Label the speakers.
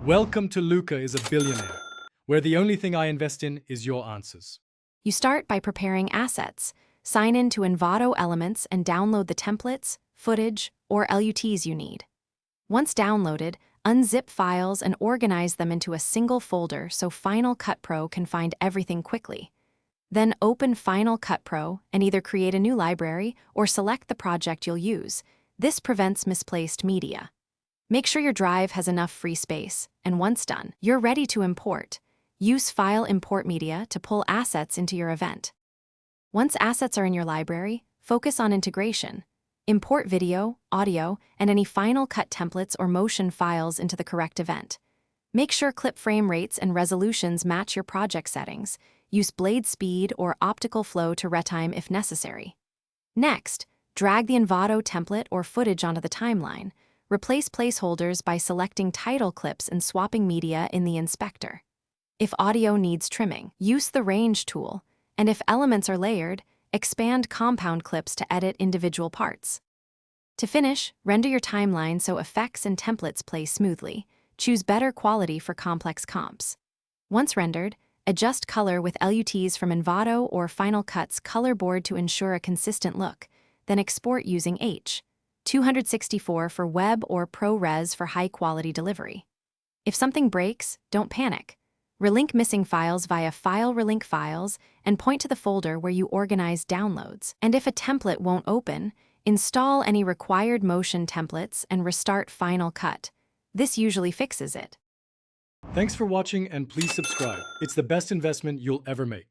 Speaker 1: Welcome to Luca is a Billionaire, where the only thing I invest in is your answers.
Speaker 2: You start by preparing assets. Sign in to Envato Elements and download the templates, footage, or LUTs you need. Once downloaded, unzip files and organize them into a single folder so Final Cut Pro can find everything quickly. Then open Final Cut Pro and either create a new library or select the project you'll use. This prevents misplaced media. Make sure your drive has enough free space, and once done, you're ready to import. Use File Import Media to pull assets into your event. Once assets are in your library, focus on integration. Import video, audio, and any Final Cut templates or motion files into the correct event. Make sure clip frame rates and resolutions match your project settings. Use blade speed or optical flow to retime if necessary. Next, drag the Envato template or footage onto the timeline. Replace placeholders by selecting title clips and swapping media in the inspector. If audio needs trimming, use the range tool, and if elements are layered, expand compound clips to edit individual parts. To finish, render your timeline so effects and templates play smoothly. Choose better quality for complex comps. Once rendered, adjust color with LUTs from Envato or Final Cut's color board to ensure a consistent look, then export using H.264 for web or ProRes for high-quality delivery. If something breaks, don't panic. Relink missing files via File Relink Files and point to the folder where you organize downloads. And if a template won't open, install any required motion templates and restart Final Cut. This usually fixes it.
Speaker 1: Thanks for watching and please subscribe. It's the best investment you'll ever make.